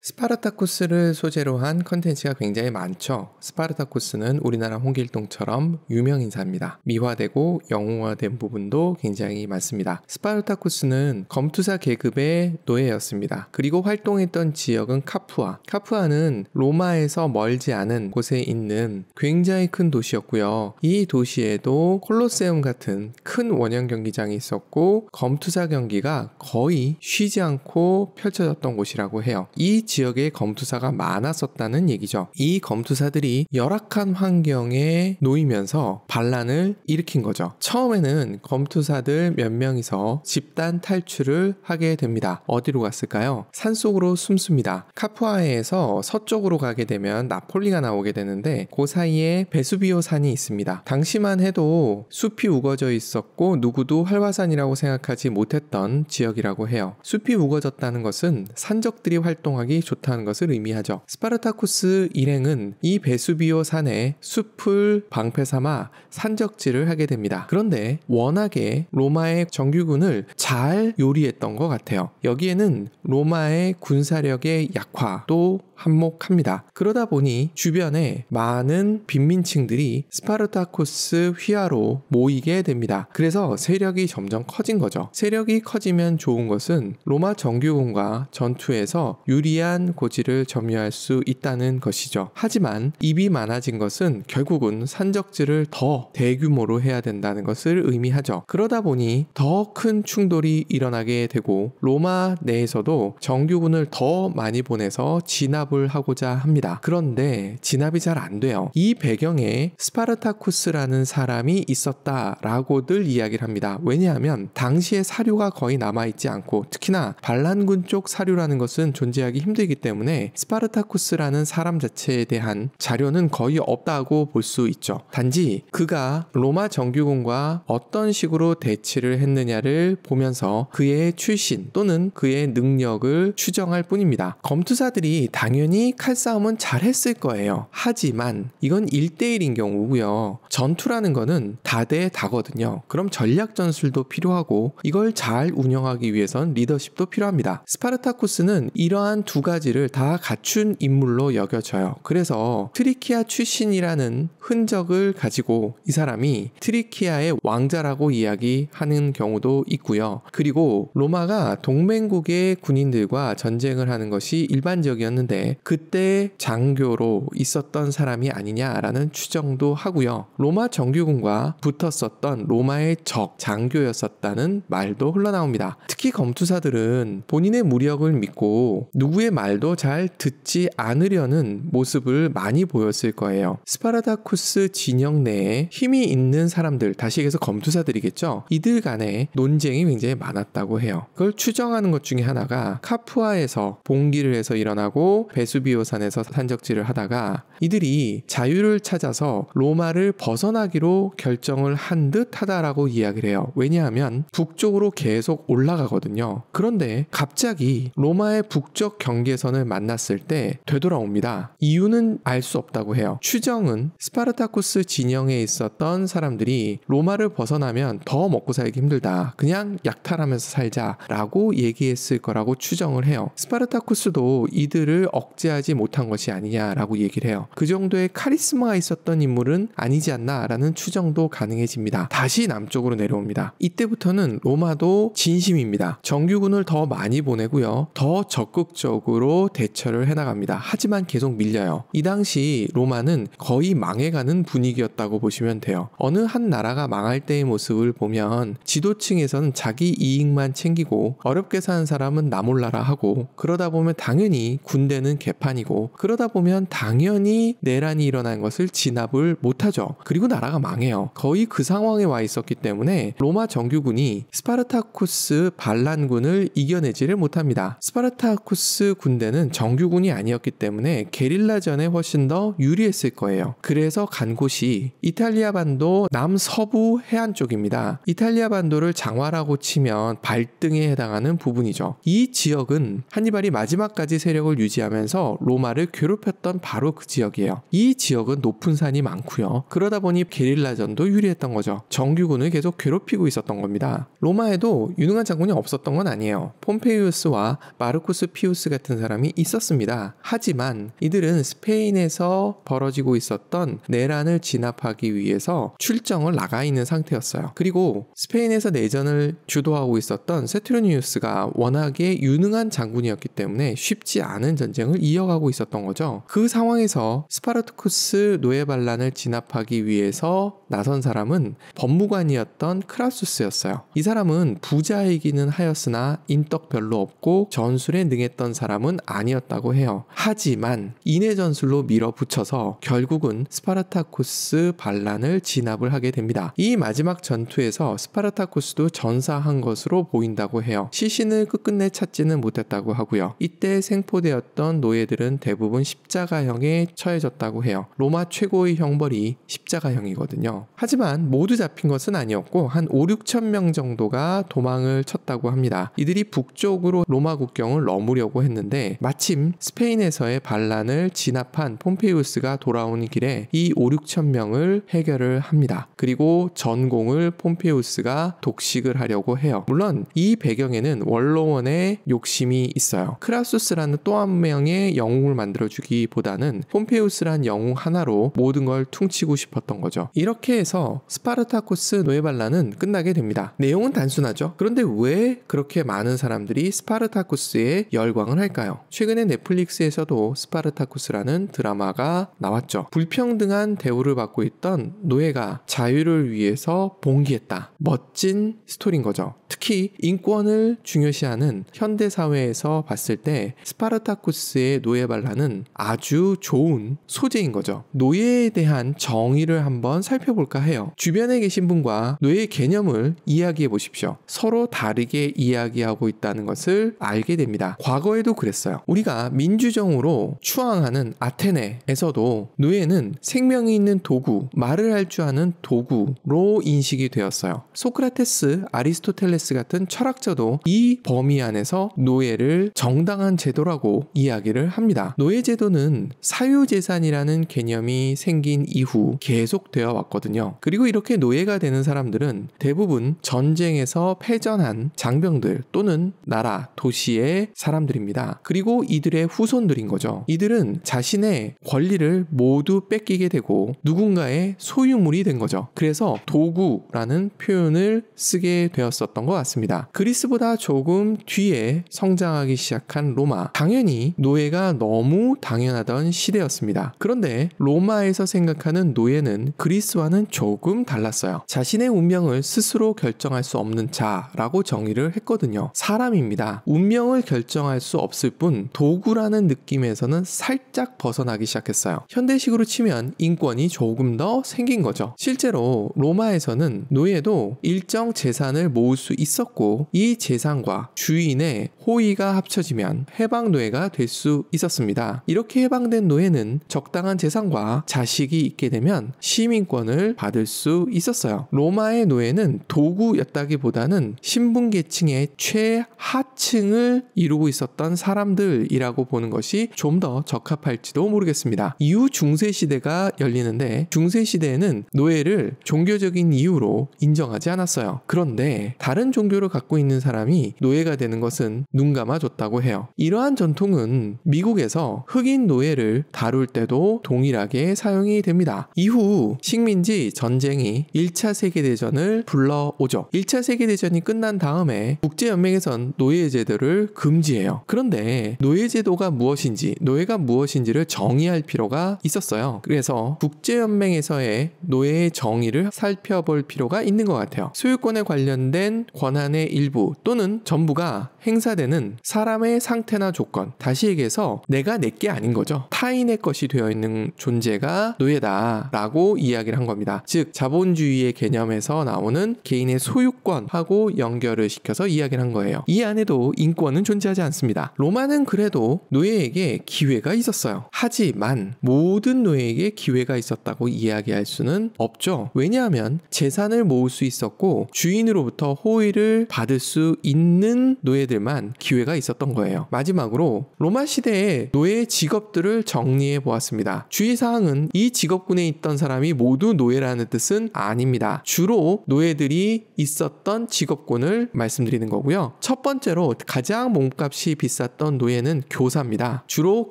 스파르타쿠스를 소재로 한 컨텐츠가 굉장히 많죠. 스파르타쿠스는 우리나라 홍길동처럼 유명 인사입니다. 미화되고 영웅화된 부분도 굉장히 많습니다. 스파르타쿠스는 검투사 계급의 노예였습니다. 그리고 활동했던 지역은 카푸아. 카푸아는 로마에서 멀지 않은 곳에 있는 굉장히 큰 도시였고요. 이 도시에도 콜로세움 같은 큰 원형 경기장이 있었고 검투사 경기가 거의 쉬지 않고 펼쳐졌던 곳이라고 해요. 이 지역에 검투사가 많았었다는 얘기죠. 이 검투사들이 열악한 환경에 놓이면서 반란을 일으킨 거죠. 처음에는 검투사들 몇 명이서 집단 탈출을 하게 됩니다. 어디로 갔을까요? 산속으로 숨습니다. 카푸아에서 서쪽으로 가게 되면 나폴리가 나오게 되는데 그 사이에 베수비오 산이 있습니다. 당시만 해도 숲이 우거져 있었고 누구도 활화산이라고 생각하지 못했던 지역이라고 해요. 숲이 우거졌다는 것은 산적들이 활동하기 좋다는 것을 의미하죠. 스파르타쿠스 일행은 이 베수비오 산에 숲을 방패 삼아 산적질을 하게 됩니다. 그런데 워낙에 로마의 정규군을 잘 요리했던 것 같아요. 여기에는 로마의 군사력의 약화도 한몫합니다. 그러다 보니 주변에 많은 빈민층들이 스파르타쿠스 휘하로 모이게 됩니다. 그래서 세력이 점점 커진 거죠. 세력이 커지면 좋은 것은 로마 정규군과 전투에서 유리한 고지를 점유할 수 있다는 것이죠. 하지만 입이 많아진 것은 결국은 산적질을 더 대규모로 해야 된다는 것을 의미하죠. 그러다 보니 더 큰 충돌이 일어나게 되고 로마 내에서도 정규군을 더 많이 보내서 진압을 하고자 합니다. 그런데 진압이 잘 안 돼요. 이 배경에 스파르타쿠스라는 사람이 있었다라고들 이야기를 합니다. 왜냐하면 당시에 사료가 거의 남아있지 않고 특히나 반란군 쪽 사료라는 것은 존재하기 힘들기 때문에 스파르타쿠스라는 사람 자체에 대한 자료는 거의 없다고 볼 수 있죠. 단지 그가 로마 정규군과 어떤 식으로 대치를 했느냐를 보면서 그의 출신 또는 그의 능력을 추정할 뿐입니다. 검투사들이 당연히 칼싸움은 잘했을 거예요. 하지만 이건 1대1인 경우고요. 전투라는 거는 다대다거든요. 그럼 전략 전술도 필요하고 이걸 잘 운영하기 위해선 리더십도 필요합니다. 스파르타쿠스는 이러한 두 가지를 다 갖춘 인물로 여겨져요. 그래서 트리키아 출신이라는 흔적을 가지고 이 사람이 트리키아의 왕자라고 이야기하는 경우도 있고요. 그리고 로마가 동맹국의 군인들과 전쟁을 하는 것이 일반적이었는데 그때 장교로 있었던 사람이 아니냐라는 추정도 하고요. 로마 정규군과 붙었었던 로마의 적 장교였었다는 말도 흘러나옵니다. 특히 검투사들은 본인의 무력을 믿고 누구의 말도 잘 듣지 않으려는 모습을 많이 보였을 거예요. 스파르타쿠스 진영 내에 힘이 있는 사람들, 다시 얘기해서 검투사들이겠죠. 이들 간에 논쟁이 굉장히 많았다고 해요. 그걸 추정하는 것 중에 하나가 카푸아에서 봉기를 해서 일어나고 베수비오산에서 산적질을 하다가 이들이 자유를 찾아서 로마를 벗어나기로 결정을 한 듯 하다라고 이야기를 해요. 왜냐하면 북쪽으로 계속 올라가거든요. 그런데 갑자기 로마의 북쪽 경계선을 만났을 때 되돌아옵니다. 이유는 알 수 없다고 해요. 추정은 스파르타쿠스 진영에 있었던 사람들이 로마를 벗어나면 더 먹고 살기 힘들다. 그냥 약탈하면서 살자라고 얘기했을 거라고 추정을 해요. 스파르타쿠스도 이들을 억제하지 못한 것이 아니냐라고 얘기를 해요. 그 정도의 카리스마가 있었던 인물은 아니지 않나라는 추정도 가능해집니다. 다시 남쪽으로 내려옵니다. 이때부터는 로마도 진심입니다. 정규군을 더 많이 보내고요. 더 적극적으로 대처를 해나갑니다. 하지만 계속 밀려요. 이 당시 로마는 거의 망해가는 분위기였다고 보시면 돼요. 어느 한 나라가 망할 때의 모습을 보면 지도층에서는 자기 이익만 챙기고 어렵게 사는 사람은 나 몰라라 하고 그러다 보면 당연히 군대는 개판이고 그러다 보면 당연히 내란이 일어난 것을 진압을 못하죠. 그리고 나라가 망해요. 거의 그 상황에 와 있었기 때문에 로마 정규군이 스파르타쿠스 반란군을 이겨내지를 못합니다. 스파르타쿠스 군대는 정규군이 아니었기 때문에 게릴라전에 훨씬 더 유리했을 거예요. 그래서 간 곳이 이탈리아 반도 남서부 해안 쪽입니다. 이탈리아 반도를 장화라고 치면 발등에 해당하는 부분이죠. 이 지역은 한니발이 마지막까지 세력을 유지하면서 로마를 괴롭혔던 바로 그 지역이에요. 이 지역은 높은 산이 많고요. 그러다 보니 게릴라전도 유리했던 거죠. 정규군을 계속 괴롭히고 있었던 겁니다. 로마에도 유능한 장군이 없었던 건 아니에요. 폼페이우스와 마르쿠스 피우스 같은 같은 사람이 있었습니다. 하지만 이들은 스페인에서 벌어지고 있었던 내란을 진압하기 위해서 출정을 나가 있는 상태였어요. 그리고 스페인에서 내전을 주도하고 있었던 세트루니우스가 워낙에 유능한 장군이었기 때문에 쉽지 않은 전쟁을 이어가고 있었던 거죠. 그 상황에서 스파르타쿠스 노예 반란을 진압하기 위해서 나선 사람은 법무관이었던 크라수스였어요. 이 사람은 부자이기는 하였으나 인덕 별로 없고 전술에 능했던 사람은 아니었다고 해요. 하지만 인해 전술로 밀어붙여서 결국은 스파르타쿠스 반란을 진압을 하게 됩니다. 이 마지막 전투에서 스파르타쿠스도 전사한 것으로 보인다고 해요. 시신을 끝끝내 찾지는 못했다고 하고요. 이때 생포되었던 노예들은 대부분 십자가형에 처해졌다고 해요. 로마 최고의 형벌이 십자가형이거든요. 하지만 모두 잡힌 것은 아니었고 한 5-6천 명 정도가 도망을 쳤다고 합니다. 이들이 북쪽으로 로마 국경을 넘으려고 했는데 마침 스페인에서의 반란을 진압한 폼페이우스가 돌아오는 길에 이 5-6천 명을 해결을 합니다. 그리고 전공을 폼페이우스가 독식을 하려고 해요. 물론 이 배경에는 원로원의 욕심이 있어요. 크라수스라는 또 한 명의 영웅을 만들어주기보다는 폼페이우스란 영웅 하나로 모든 걸 퉁치고 싶었던 거죠. 이렇게 해서 스파르타쿠스 노예 반란은 끝나게 됩니다. 내용은 단순하죠. 그런데 왜 그렇게 많은 사람들이 스파르타쿠스에 열광을 할까요? 최근에 넷플릭스에서도 스파르타쿠스라는 드라마가 나왔죠. 불평등한 대우를 받고 있던 노예가 자유를 위해서 봉기했다. 멋진 스토리인 거죠. 특히 인권을 중요시하는 현대사회에서 봤을 때 스파르타쿠스의 노예 반란은 아주 좋은 소재인 거죠. 노예에 대한 정의를 한번 살펴볼까 해요. 주변에 계신 분과 노예 개념을 이야기해 보십시오. 서로 다르게 이야기하고 있다는 것을 알게 됩니다. 과거에도 그랬어요. 우리가 민주정으로 추앙하는 아테네에서도 노예는 생명이 있는 도구, 말을 할 줄 아는 도구로 인식이 되었어요. 소크라테스, 아리스토텔레스 같은 철학자도 이 범위 안에서 노예를 정당한 제도라고 이야기를 합니다. 노예제도는 사유재산이라는 개념이 생긴 이후 계속되어 왔거든요. 그리고 이렇게 노예가 되는 사람들은 대부분 전쟁에서 패전한 장병들 또는 나라, 도시의 사람들입니다. 그리고 이들의 후손들인 거죠. 이들은 자신의 권리를 모두 뺏기게 되고 누군가의 소유물이 된 거죠. 그래서 도구라는 표현을 쓰게 되었었던 것 같습니다. 그리스보다 조금 뒤에 성장하기 시작한 로마. 당연히 노예가 너무 당연하던 시대였습니다. 그런데 로마에서 생각하는 노예는 그리스와는 조금 달랐어요. 자신의 운명을 스스로 결정할 수 없는 자라고 정의를 했거든요. 사람입니다. 운명을 결정할 수 없을 뿐 도구라는 느낌에서는 살짝 벗어나기 시작했어요. 현대식으로 치면 인권이 조금 더 생긴 거죠. 실제로 로마에서는 노예도 일정 재산을 모을 수 있었고 이 재산과 주인의 호의가 합쳐지면 해방 노예가 될 수 있었습니다. 이렇게 해방된 노예는 적당한 재산과 자식이 있게 되면 시민권을 받을 수 있었어요. 로마의 노예는 도구였다기보다는 신분계층의 최하층을 이루고 있었던 사람들이라고 보는 것이 좀 더 적합할지도 모르겠습니다. 이후 중세시대가 열리는데 중세시대에는 노예를 종교적인 이유로 인정하지 않았어요. 그런데 다른 종교를 갖고 있는 사람이 노예가 되는 것은 눈 감아줬다고 해요. 이러한 전통은 미국에서 흑인 노예를 다룰 때도 동일하게 사용이 됩니다. 이후 식민지 전쟁이 1차 세계대전을 불러오죠. 1차 세계대전이 끝난 다음에 국제연맹에선 노예제도를 금지해요. 그런데 노예제도가 무엇인지, 노예가 무엇인지를 정의할 필요가 있었어요. 그래서 국제연맹에서의 노예의 정의를 살펴볼 필요가 있는 것 같아요. 소유권에 관련된 권한의 일부 또는 전부가 행사되는 사람의 상태나 조건, 다시 얘기해서 내가 내게 아닌 거죠. 타인의 것이 되어 있는 존재가 노예다라고 이야기를 한 겁니다. 즉 자본주의의 개념에서 나오는 개인의 소유권하고 연결을 시켜서 이야기를 한 거예요. 이 안에도 인권은 존재하지 않습니다. 로마는 그래도 노예에게 기회가 있었어요. 하지만 모든 노예에게 기회가 있었다고 이야기할 수는 없죠. 왜냐하면 재산을 모을 수 있었고 주인으로부터 호의를 받을 수 있는 노예들 노예들만 기회가 있었던 거예요. 마지막으로 로마 시대의 노예의 직업들을 정리해 보았습니다. 주의사항은 이 직업군에 있던 사람이 모두 노예라는 뜻은 아닙니다. 주로 노예들이 있었던 직업군을 말씀드리는 거고요. 첫 번째로 가장 몸값이 비쌌던 노예는 교사입니다. 주로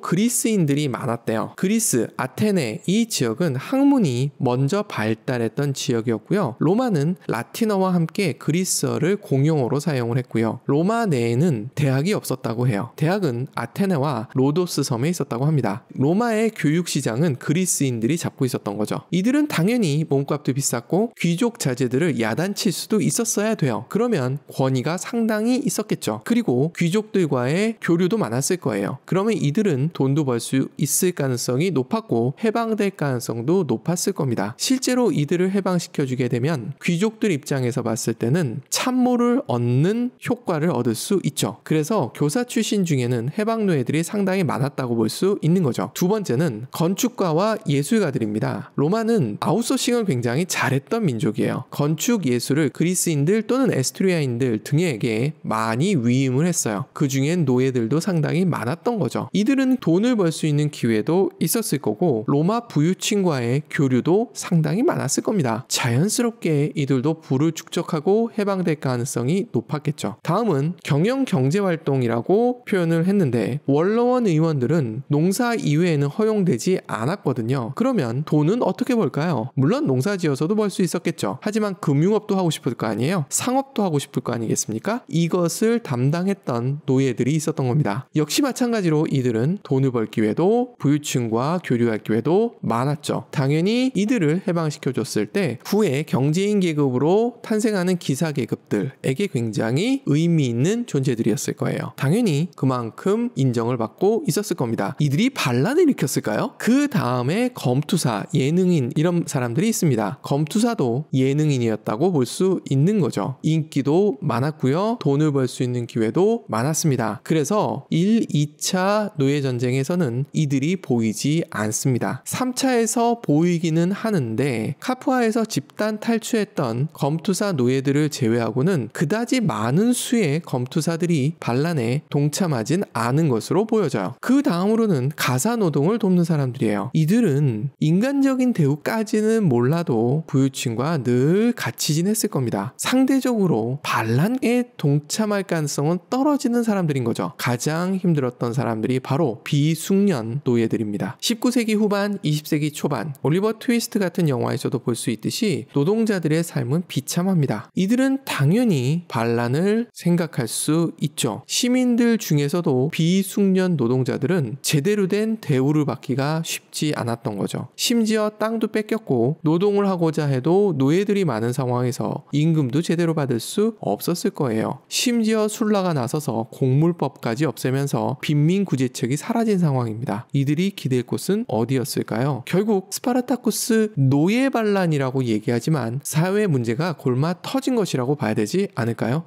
그리스인들이 많았대요. 그리스, 아테네 이 지역은 학문이 먼저 발달했던 지역이었고요. 로마는 라틴어와 함께 그리스어를 공용어로 사용을 했고요. 로마 내에는 대학이 없었다고 해요. 대학은 아테네와 로도스 섬에 있었다고 합니다. 로마의 교육시장은 그리스인들이 잡고 있었던 거죠. 이들은 당연히 몸값도 비쌌고 귀족 자제들을 야단칠 수도 있었어야 돼요. 그러면 권위가 상당히 있었겠죠. 그리고 귀족들과의 교류도 많았을 거예요. 그러면 이들은 돈도 벌 수 있을 가능성이 높았고 해방될 가능성도 높았을 겁니다. 실제로 이들을 해방시켜주게 되면 귀족들 입장에서 봤을 때는 참모를 얻는 효과를 얻을 수 있죠. 그래서 교사 출신 중에는 해방 노예들이 상당히 많았다고 볼 수 있는 거죠. 두 번째는 건축가와 예술가들입니다. 로마는 아웃소싱을 굉장히 잘했던 민족이에요. 건축 예술을 그리스인들 또는 에스트리아인들 등에게 많이 위임을 했어요. 그 중엔 노예들도 상당히 많았던 거죠. 이들은 돈을 벌 수 있는 기회도 있었을 거고 로마 부유층과의 교류도 상당히 많았을 겁니다. 자연스럽게 이들도 부를 축적하고 해방될 가능성이 높았겠죠. 다음은 경영 경제활동이라고 표현을 했는데 원로원 의원들은 농사 이외에는 허용되지 않았거든요. 그러면 돈은 어떻게 벌까요? 물론 농사 지어서도 벌 수 있었겠죠. 하지만 금융업도 하고 싶을 거 아니에요? 상업도 하고 싶을 거 아니겠습니까? 이것을 담당했던 노예들이 있었던 겁니다. 역시 마찬가지로 이들은 돈을 벌 기회도 부유층과 교류할 기회도 많았죠. 당연히 이들을 해방시켜줬을 때 후에 경제인 계급으로 탄생하는 기사 계급들에게 굉장히 의미 있는 존재들이었을 거예요. 당연히 그만큼 인정을 받고 있었을 겁니다. 이들이 반란을 일으켰을까요? 그 다음에 검투사, 예능인 이런 사람들이 있습니다. 검투사도 예능인이었다고 볼 수 있는 거죠. 인기도 많았고요. 돈을 벌 수 있는 기회도 많았습니다. 그래서 1, 2차 노예전쟁에서는 이들이 보이지 않습니다. 3차에서 보이기는 하는데 카푸아에서 집단 탈출했던 검투사 노예들을 제외하고는 그다지 많은 수의 검투사들이 반란에 동참하진 않은 것으로 보여져요. 그 다음으로는 가사노동을 돕는 사람들이에요. 이들은 인간적인 대우까지는 몰라도 부유층과 늘 같이 지냈을 겁니다. 상대적으로 반란에 동참할 가능성은 떨어지는 사람들인 거죠. 가장 힘들었던 사람들이 바로 비숙련 노예들입니다. 19세기 후반, 20세기 초반 올리버 트위스트 같은 영화에서도 볼 수 있듯이 노동자들의 삶은 비참합니다. 이들은 당연히 반란을 생각할 수 있죠. 시민들 중에서도 비숙련 노동자들은 제대로 된 대우를 받기가 쉽지 않았던 거죠. 심지어 땅도 뺏겼고 노동을 하고자 해도 노예들이 많은 상황에서 임금도 제대로 받을 수 없었을 거예요. 심지어 술라가 나서서 공물법까지 없애면서 빈민구제책이 사라진 상황입니다. 이들이 기댈 곳은 어디였을까요? 결국 스파르타쿠스 노예 반란이라고 얘기하지만 사회 문제가 골마 터진 것이라고 봐야 되지 않을까요?